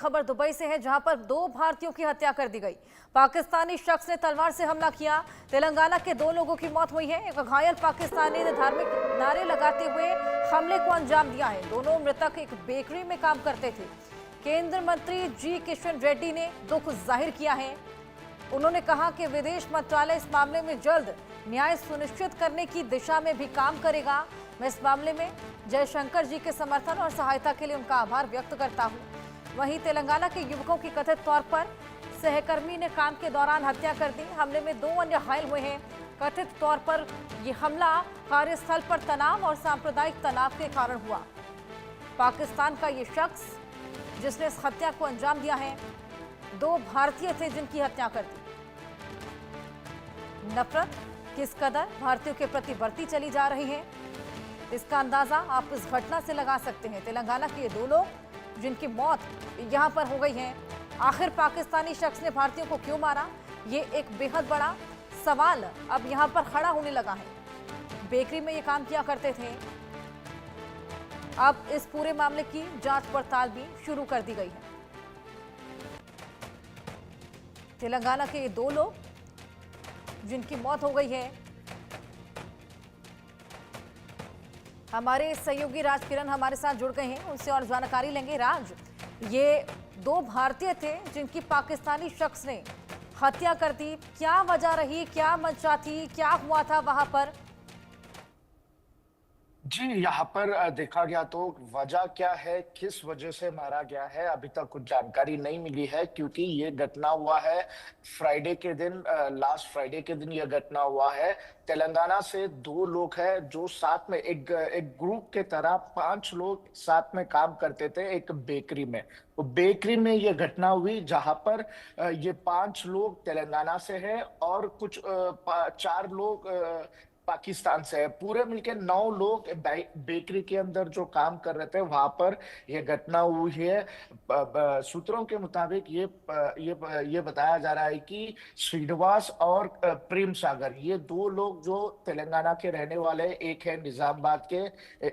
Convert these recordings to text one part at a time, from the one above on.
खबर दुबई से है, जहां पर 2 भारतीयों की हत्या कर दी गई। पाकिस्तानी शख्स ने तलवार से हमला किया। तेलंगाना के 2 लोगों की मौत हुई है। एक घायल पाकिस्तानी ने धार्मिक नारे लगाते हुए हमले को अंजाम दिया है। दोनों मृतक एक बेकरी में काम करते थे। केंद्रीय मंत्री जी किशन रेड्डी ने दुख जाहिर किया है। उन्होंने कहा कि विदेश मंत्रालय इस मामले में जल्द न्याय सुनिश्चित करने की दिशा में भी काम करेगा। मैं इस मामले में जयशंकर जी के समर्थन और सहायता के लिए उनका आभार व्यक्त करता हूं। वहीं तेलंगाना के युवकों की कथित तौर पर सहकर्मी ने काम के दौरान हत्या कर दी। हमले में 2 अन्य घायल हुए हैं। कथित तौर पर यह हमला कार्यस्थल पर तनाव और सांप्रदायिक तनाव के कारण हुआ। पाकिस्तान का यह शख्स जिसने इस हत्या को अंजाम दिया है, 2 भारतीय थे जिनकी हत्या कर दी। नफरत किस कदर भारतीयों के प्रति बढ़ती चली जा रही है, इसका अंदाजा आप इस घटना से लगा सकते हैं। तेलंगाना के ये 2 लोग जिनकी मौत यहां पर हो गई है, आखिर पाकिस्तानी शख्स ने भारतीयों को क्यों मारा, ये एक बेहद बड़ा सवाल अब यहां पर खड़ा होने लगा है। बेकरी में ये काम किया करते थे। अब इस पूरे मामले की जांच पड़ताल भी शुरू कर दी गई है। तेलंगाना के ये 2 लोग जिनकी मौत हो गई है, हमारे सहयोगी राज किरण हमारे साथ जुड़ गए हैं, उनसे और जानकारी लेंगे। राज, ये 2 भारतीय थे जिनकी पाकिस्तानी शख्स ने हत्या कर दी। क्या वजह रही, क्या मंशा थी, क्या हुआ था वहां पर? जी, यहाँ पर देखा गया तो वजह क्या है, किस वजह से मारा गया है, अभी तक कुछ जानकारी नहीं मिली है, क्योंकि ये घटना हुआ है फ्राइडे के दिन, लास्ट फ्राइडे के दिन ये घटना हुआ है। तेलंगाना से 2 लोग हैं जो साथ में एक एक ग्रुप के तरह 5 लोग साथ में काम करते थे एक बेकरी में। तो बेकरी में ये घटना हुई जहां पर ये 5 लोग तेलंगाना से हैं और कुछ 4 लोग पाकिस्तान से है। पूरे मिलके 9 लोग बेकरी के अंदर जो काम कर रहे थे वहां पर यह घटना हुई है। सूत्रों के मुताबिक ये बताया जा रहा है कि श्रीनिवास और प्रेम सागर, ये 2 लोग जो तेलंगाना के रहने वाले, एक है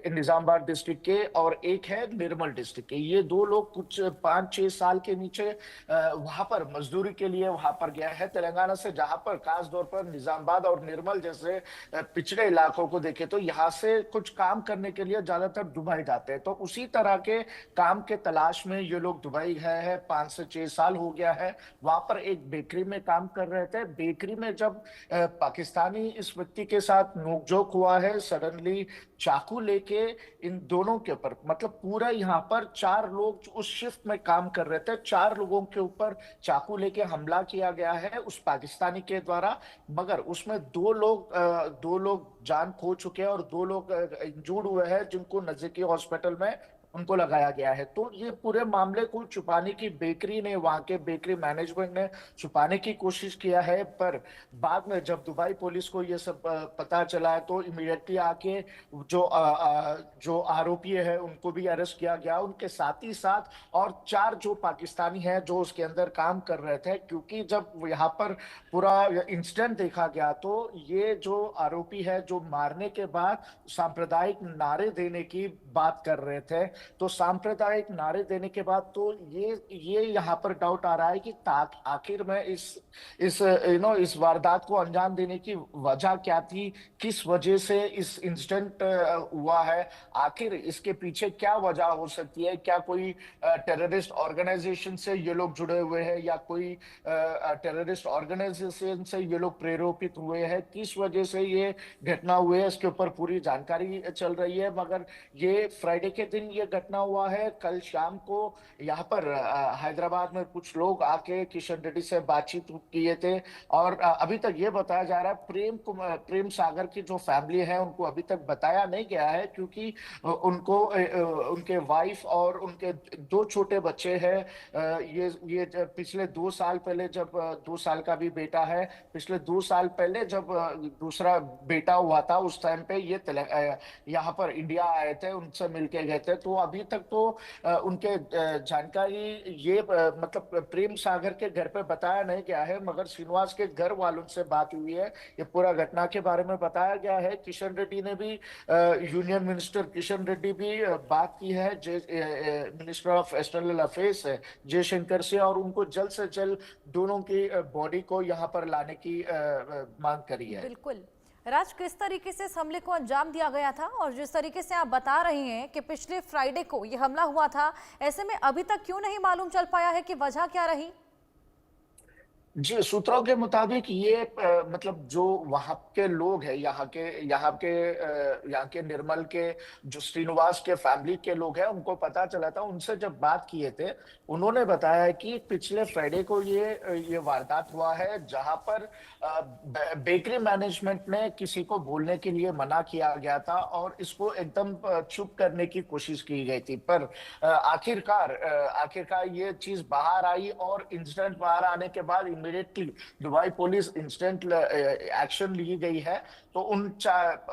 निजामाबाद डिस्ट्रिक्ट के और एक है निर्मल डिस्ट्रिक्ट के। ये 2 लोग कुछ 5-6 साल के नीचे वहां पर मजदूरी के लिए वहां पर गया है तेलंगाना से, जहां पर खास तौर पर निजामाबाद और निर्मल जैसे पिछड़े इलाकों को देखे तो यहाँ से कुछ काम करने के लिए ज्यादातर दुबई जाते हैं। तो उसी तरह के काम के तलाश में ये लोग दुबई गए हैं। 5 से 6 साल हो गया है। वहां पर एक बेकरी में काम कर रहे थे। बेकरी में जब पाकिस्तानी इस व्यक्ति के साथ नोकझोंक हुआ है, सडनली चाकू लेके इन दोनों के ऊपर, मतलब पूरा यहाँ पर 4 लोग जो उस शिफ्ट में काम कर रहे थे, 4 लोगों के ऊपर चाकू लेके हमला किया गया है उस पाकिस्तानी के द्वारा। मगर उसमें 2 लोग जान खो चुके हैं और 2 लोग इंजूर्ड हुए हैं, जिनको नजदीकी हॉस्पिटल में उनको लगाया गया है। तो ये पूरे मामले को छुपाने की बेकरी ने, वहां के बेकरी मैनेजमेंट ने छुपाने की कोशिश किया है, पर बाद में जब दुबई पुलिस को ये सब पता चला है तो इमीडिएटली आके जो आरोपी है उनको भी अरेस्ट किया गया। उनके साथ ही साथ और 4 जो पाकिस्तानी हैं जो उसके अंदर काम कर रहे थे, क्योंकि जब यहाँ पर पूरा इंसिडेंट देखा गया तो ये जो आरोपी है जो मारने के बाद सांप्रदायिक नारे देने की बात कर रहे थे, तो सांप्रदायिक नारे देने के बाद तो ये यहाँ पर डाउट आ रहा है कि आखिर में इस वारदात को अंजाम देने की वजह क्या थी, किस वजह से इस इंसिडेंट हुआ है, आखिर इसके पीछे क्या वजह हो सकती है, क्या कोई टेररिस्ट ऑर्गेनाइजेशन से ये लोग जुड़े हुए हैं या कोई टेररिस्ट ऑर्गेनाइजेशन से ये लोग प्रेरित हुए हैं, किस वजह से ये घटना हुई है, इसके ऊपर पूरी जानकारी चल रही है। मगर ये फ्राइडे के दिन ये घटना हुआ है। कल शाम को यहाँ पर हैदराबाद में कुछ लोग आके किशन रेड्डी से बातचीत किए थे और अभी तक ये बताया जा रहा है प्रेम सागर की जो फैमिली है उनको अभी तक बताया नहीं गया है, क्योंकि उनको उनके वाइफ और उनके 2 छोटे बच्चे हैं। ये पिछले 2 साल पहले, जब 2 साल का भी बेटा है, पिछले 2 साल पहले जब दूसरा बेटा हुआ था उस टाइम पे ये यहाँ पर इंडिया आए थे, उनसे मिलके गए थे। तो अभी तक तो उनके जानकारी ये मतलब प्रेम सागर के घर पे बताया नहीं गया है, मगर श्रीनिवास के घर वालों से बात हुई है। ये पूरा घटना के बारे में बताया गया है। किशन रेड्डी ने भी यूनियन मिनिस्टर किशन रेड्डी भी बात की है मिनिस्टर ऑफ एक्सटर्नल अफेयर्स है जयशंकर से, और उनको जल्द से जल्द दोनों की बॉडी को यहाँ पर लाने की मांग करी है। बिल्कुल। राज, किस तरीके से इस हमले को अंजाम दिया गया था, और जिस तरीके से आप बता रही हैं कि पिछले फ्राइडे को ये हमला हुआ था, ऐसे में अभी तक क्यों नहीं मालूम चल पाया है कि वजह क्या रही? जी, सूत्रों के मुताबिक ये मतलब जो वहां के लोग हैं, यहाँ के निर्मल के, जो श्रीनिवास के फैमिली के लोग हैं, उनको पता चला था। उनसे जब बात किए थे, उन्होंने बताया कि पिछले फ्राइडे को ये वारदात हुआ है, जहां पर बेकरी मैनेजमेंट ने किसी को बोलने के लिए मना किया गया था और इसको एकदम चुप करने की कोशिश की गई थी। पर आखिरकार ये चीज बाहर आई, और इंसिडेंट बाहर आने के बाद immediately Dubai police instant action ली गई है। तो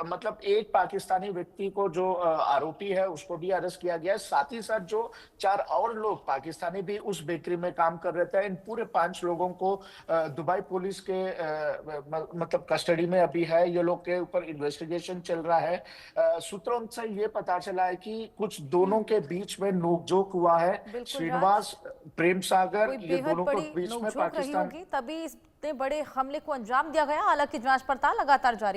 मतलब एक पाकिस्तानी व्यक्ति को, जो आरोपी है, उसको भी अरेस्ट किया गया है। साथ ही साथ जो 4 और लोग पाकिस्तानी भी उस बेकरी में काम कर रहे थे, इन पूरे 5 लोगों को दुबई पुलिस के मतलब कस्टडी में अभी है। ये लोग के ऊपर इन्वेस्टिगेशन चल रहा है। सूत्रों से ये पता चला है कि कुछ दोनों के बीच में नोकझोंक हुआ है। बिल्कुल राज, श्रीनिवास, प्रेम सागर, कोई ये बेहद दोनों के बड़ी बीच में नोकझोंक रही पाकिस्तान होगी, तभी इतने बड़े हमले को अंजाम दिया गया। हालांकि जांच पड़ताल लगातार जारी